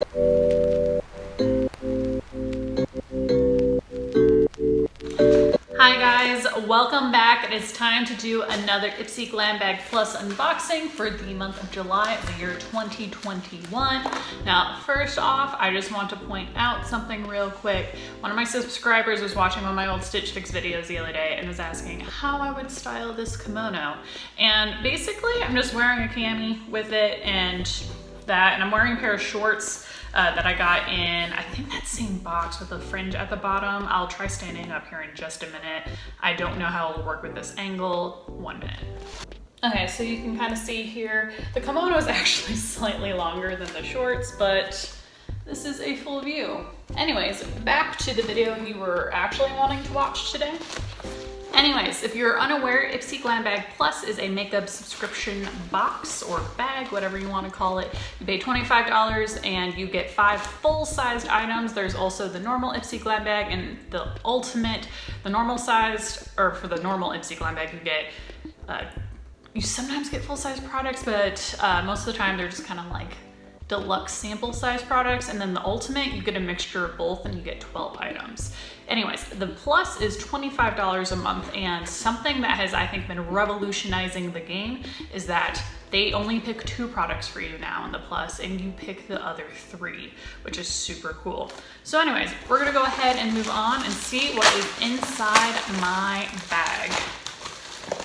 Hi guys, welcome back. It is time to do another IPSY Glam Bag Plus unboxing for the month of July of the year 2021. Now, first off, I just want to point out something real quick. One of my subscribers was watching one of my old Stitch Fix videos the other day and was asking how I would style this kimono. And basically, I'm just wearing a cami with it and I'm wearing a pair of shorts that I got in, I think that same box with the fringe at the bottom. I'll try standing up here in just a minute. I don't know how it'll work with this angle. 1 minute. Okay, so you can kind of see here, the kimono is actually slightly longer than the shorts, but this is a full view. Anyways, back to the video you were actually wanting to watch today. Anyways, if you're unaware, IPSY Glam Bag Plus is a makeup subscription box or bag, whatever you want to call it. You pay $25 and you get 5 full-sized items. There's also the normal IPSY Glam Bag and the ultimate, the normal sized, or for the normal IPSY Glam Bag you get, you sometimes get full-size products, but most of the time they're just kind of like deluxe sample size products, and then the ultimate you get a mixture of both and you get 12 items. Anyways, the plus is $25 a month, and something that has, I think, been revolutionizing the game is that they only pick 2 products for you now in the plus, and you pick the other 3, which is super cool. So anyways, we're gonna go ahead and move on and see what is inside my bag.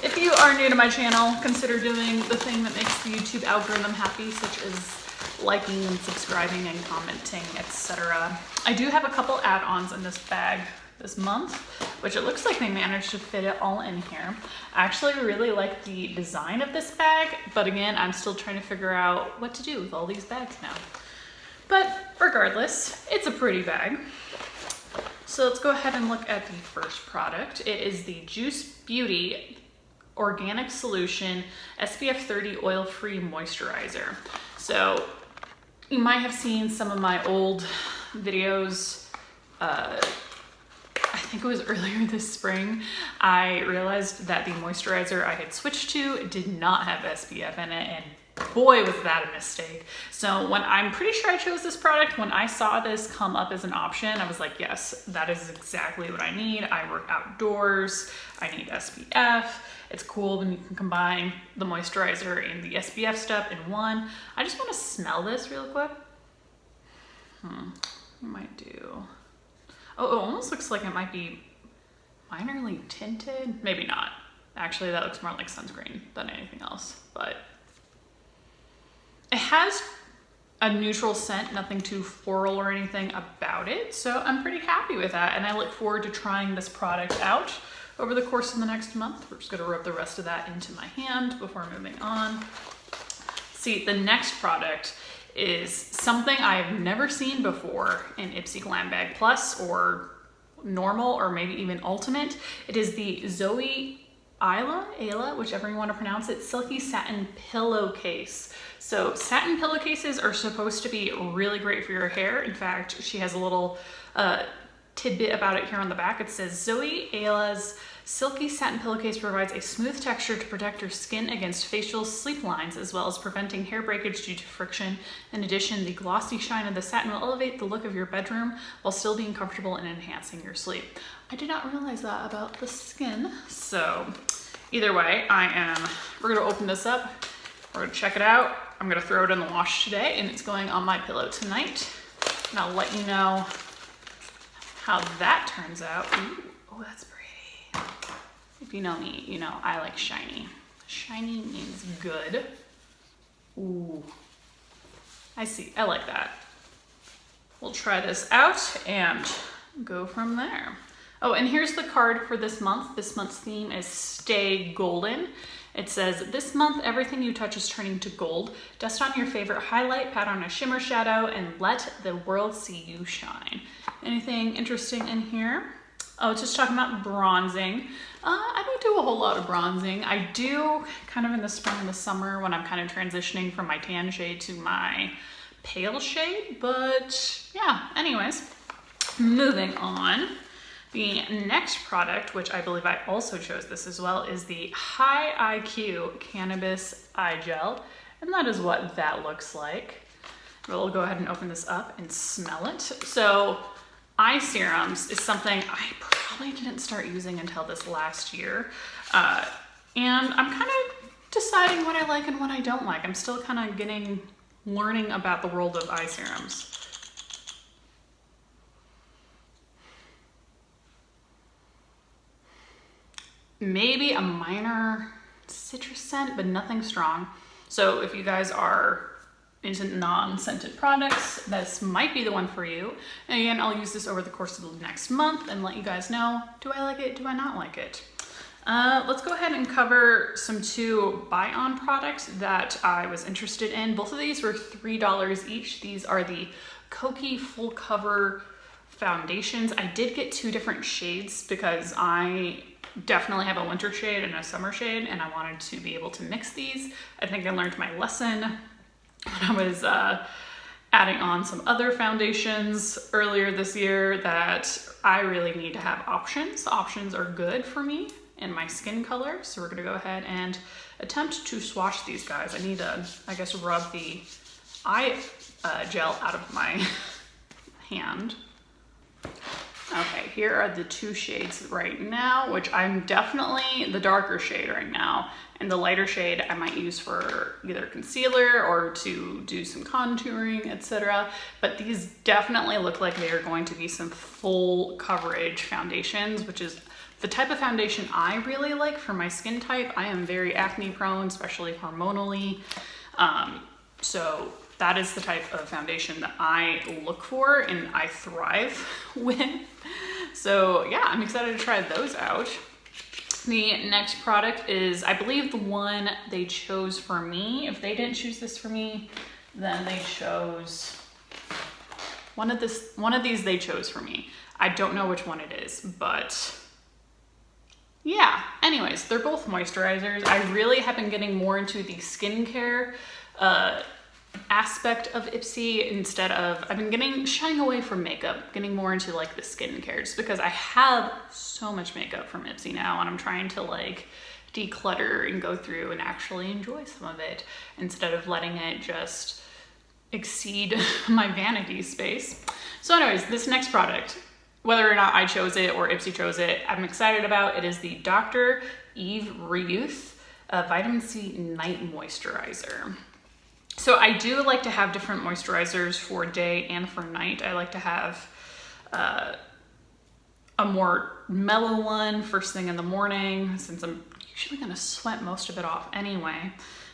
If you are new to my channel, consider doing the thing that makes the YouTube algorithm happy, such as liking and subscribing and commenting, etc. I do have a couple add-ons in this bag this month, which it looks like they managed to fit it all in here. I actually really like the design of this bag, but again, I'm still trying to figure out what to do with all these bags now. But regardless, it's a pretty bag. So let's go ahead and look at the first product. It is the Juice Beauty Organic Solution SPF 30 Oil-Free Moisturizer. So you might have seen some of my old videos. I think it was earlier this spring. I realized that the moisturizer I had switched to did not have SPF in it, and boy was that a mistake. So I'm pretty sure I chose this product. When I saw this come up as an option, I was like, yes, that is exactly what I need. I work outdoors, I need SPF. It's cool when you can combine the moisturizer and the SPF step in one. I just want to smell this real quick. We might do. Oh, it almost looks like it might be minorly tinted. Maybe not. Actually, that looks more like sunscreen than anything else, but it has a neutral scent, nothing too floral or anything about it. So I'm pretty happy with that. And I look forward to trying this product out over the course of the next month. We're just gonna rub the rest of that into my hand before moving on. See, the next product is something I've never seen before in IPSY Glam Bag Plus or normal or maybe even ultimate. It is the Zoe Ayla, whichever you want to pronounce it, Silky Satin Pillowcase. So satin pillowcases are supposed to be really great for your hair. In fact, she has a little tidbit about it here on the back. It says Zoe Ayla's Silky Satin Pillowcase provides a smooth texture to protect your skin against facial sleep lines, as well as preventing hair breakage due to friction. In addition, the glossy shine of the satin will elevate the look of your bedroom while still being comfortable and enhancing your sleep. I did not realize that about the skin. So either way, we're gonna open this up, we're gonna check it out. I'm gonna throw it in the wash today, and it's going on my pillow tonight. And I'll let you know how that turns out. Ooh, oh, that's pretty. If you know me, you know I like shiny. Shiny means good. Ooh, I see, I like that. We'll try this out and go from there. Oh, and here's the card for this month. This month's theme is Stay Golden. It says, this month, everything you touch is turning to gold. Dust on your favorite highlight, pat on a shimmer shadow, and let the world see you shine. Anything interesting in here? Oh, it's just talking about bronzing. I don't do a whole lot of bronzing. I do kind of in the spring and the summer when I'm kind of transitioning from my tan shade to my pale shade. But yeah, anyways, moving on. The next product, which I believe I also chose this as well, is the Iq Cannabis Eye Gel. And that is what that looks like. We'll go ahead and open this up and smell it. So eye serums is something I probably didn't start using until this last year. And I'm kind of deciding what I like and what I don't like. I'm still kind of learning about the world of eye serums. Maybe a minor citrus scent, but nothing strong. So if you guys are into non-scented products, this might be the one for you. And again, I'll use this over the course of the next month and let you guys know, do I like it, do I not like it? Let's go ahead and cover some 2 buy-on products that I was interested in. Both of these were $3 each. These are the Koki Full Cover Foundations. I did get 2 different shades because I definitely have a winter shade and a summer shade, and I wanted to be able to mix these. I think I learned my lesson when I was adding on some other foundations earlier this year that I really need to have options. Options are good for me in my skin color, so we're gonna go ahead and attempt to swatch these guys. I need to, I guess, rub the eye gel out of my hand. Okay, here are the 2 shades right now, which I'm definitely the darker shade right now, and the lighter shade I might use for either concealer or to do some contouring, etc. But these definitely look like they are going to be some full coverage foundations, which is the type of foundation I really like for my skin type. I am very acne prone, especially hormonally. So that is the type of foundation that I look for and I thrive with. So yeah, I'm excited to try those out. The next product is, I believe, the one they chose for me. If they didn't choose this for me, then they chose one of these they chose for me. I don't know which one it is, but yeah. Anyways, they're both moisturizers. I really have been getting more into the skincare aspect of IPSY instead of, I've been shying away from makeup, getting more into like the skincare, just because I have so much makeup from IPSY now, and I'm trying to like declutter and go through and actually enjoy some of it instead of letting it just exceed my vanity space. So anyways, this next product, whether or not I chose it or IPSY chose it, I'm excited about. It is the Dr. Eve Reuth Vitamin C Night Moisturizer. So I do like to have different moisturizers for day and for night. I like to have a more mellow one first thing in the morning, since I'm usually gonna sweat most of it off anyway.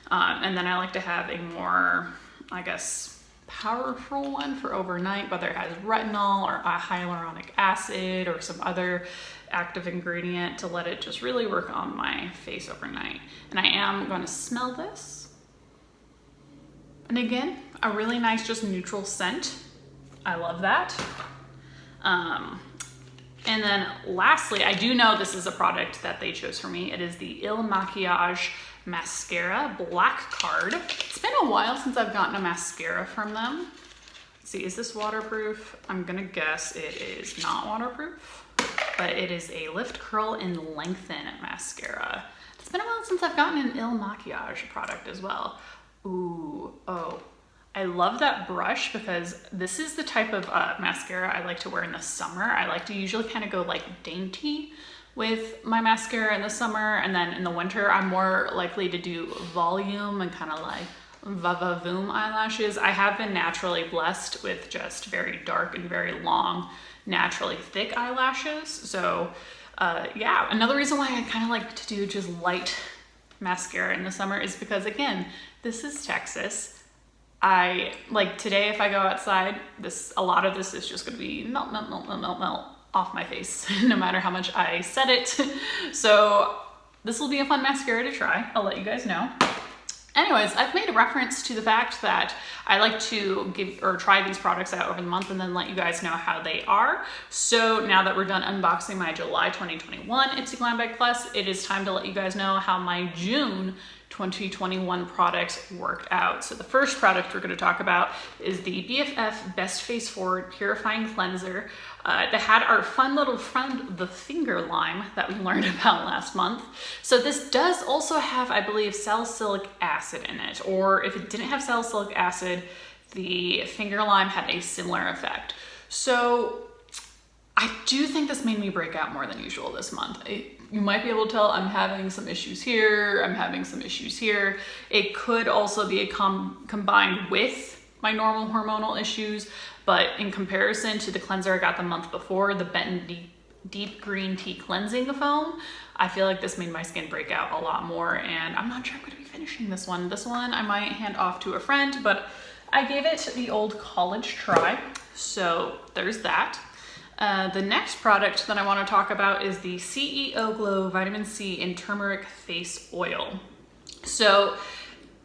And then I like to have a more, I guess, powerful one for overnight, whether it has retinol or a hyaluronic acid or some other active ingredient to let it just really work on my face overnight. And I am gonna smell this. And again, a really nice, just neutral scent. I love that. And then lastly, I do know this is a product that they chose for me. It is the Il Makiage Mascara Black Card. It's been a while since I've gotten a mascara from them. Let's see, is this waterproof? I'm gonna guess it is not waterproof, but it is a Lift, Curl, and Lengthen mascara. It's been a while since I've gotten an Il Makiage product as well. Ooh, oh, I love that brush because this is the type of mascara I like to wear in the summer. I like to usually kind of go like dainty with my mascara in the summer, and then in the winter I'm more likely to do volume and kind of like va-va-voom eyelashes. I have been naturally blessed with just very dark and very long, naturally thick eyelashes. So yeah, another reason why I kind of like to do just light mascara in the summer is because, again, this is Texas. I like today, if I go outside, a lot of this is just gonna be melt off my face, no matter how much I set it. So this will be a fun mascara to try. I'll let you guys know. Anyways, I've made a reference to the fact that I like to give or try these products out over the month and then let you guys know how they are. So now that we're done unboxing my July 2021 IPSY Glam Bag Plus, it is time to let you guys know how my June 2021 products worked out. So the first product we're going to talk about is the BFF Best Face Forward Purifying Cleanser that had our fun little friend, the finger lime, that we learned about last month. So this does also have, I believe, salicylic acid in it, or if it didn't have salicylic acid, the Finger Lime had a similar effect. So I do think this made me break out more than usual this month. You might be able to tell I'm having some issues here, I'm having some issues here. It could also be combined with my normal hormonal issues, but in comparison to the cleanser I got the month before, the Benton Deep Green Tea Cleansing Foam, I feel like this made my skin break out a lot more, and I'm not sure I'm gonna be finishing this one. This one I might hand off to a friend, but I gave it the old college try, so there's that. The next product that I want to talk about is the CEO Glow Vitamin C and Turmeric Face Oil. So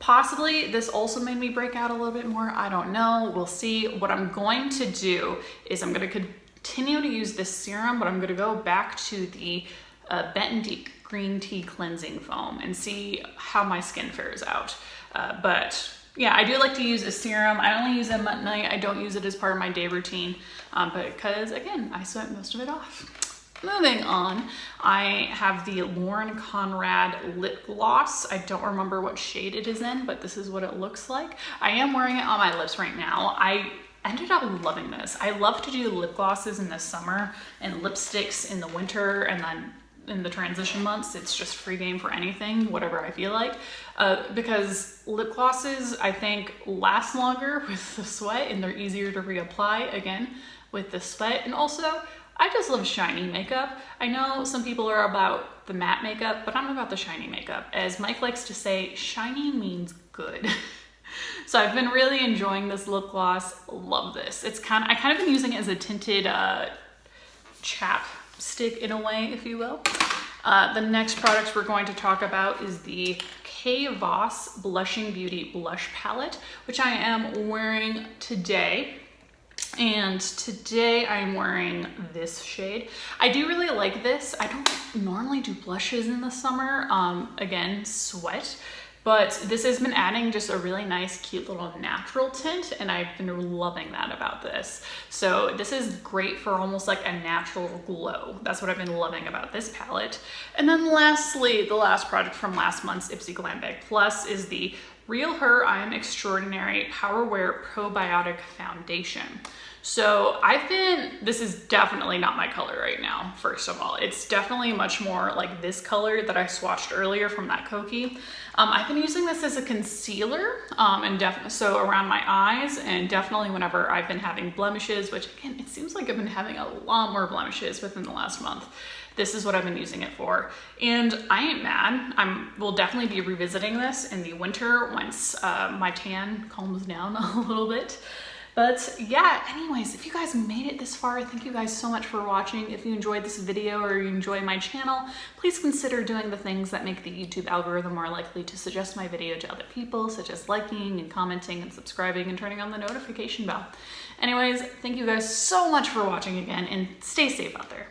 possibly this also made me break out a little bit more. I don't know. We'll see. What I'm going to do is I'm going to continue to use this serum, but I'm going to go back to the Benton Deep Green Tea Cleansing Foam and see how my skin fares out. But yeah, I do like to use a serum. I only use them at night. I don't use it as part of my day routine because, again, I sweat most of it off. Moving on, I have the Lauren Conrad lip gloss. I don't remember what shade it is in, but this is what it looks like. I am wearing it on my lips right now. I ended up loving this. I love to do lip glosses in the summer and lipsticks in the winter, and then in the transition months, it's just free game for anything, whatever I feel like. Because lip glosses, I think, last longer with the sweat and they're easier to reapply again with the sweat. And also, I just love shiny makeup. I know some people are about the matte makeup, but I'm about the shiny makeup. As Mike likes to say, shiny means good. So I've been really enjoying this lip gloss. Love this. I kind of been using it as a tinted chapstick in a way, if you will. The next product we're going to talk about is the K. Voss Blushing Beauty Blush Palette, which I am wearing today. And today I'm wearing this shade. I do really like this. I don't normally do blushes in the summer. Again, sweat. But this has been adding just a really nice, cute little natural tint, and I've been loving that about this. So this is great for almost like a natural glow. That's what I've been loving about this palette. And then lastly, the last product from last month's IPSY Glam Bag Plus is the Real Her I Am Extraordinary Power Wear Probiotic Foundation. So this is definitely not my color right now, first of all. It's definitely much more like this color that I swatched earlier from that Koki. I've been using this as a concealer so around my eyes, and definitely whenever I've been having blemishes, which again, it seems like I've been having a lot more blemishes within the last month. This is what I've been using it for. And I ain't mad. We'll definitely be revisiting this in the winter once my tan calms down a little bit. But yeah, anyways, if you guys made it this far, thank you guys so much for watching. If you enjoyed this video or you enjoy my channel, please consider doing the things that make the YouTube algorithm more likely to suggest my video to other people, such as liking and commenting and subscribing and turning on the notification bell. Anyways, thank you guys so much for watching again, and stay safe out there.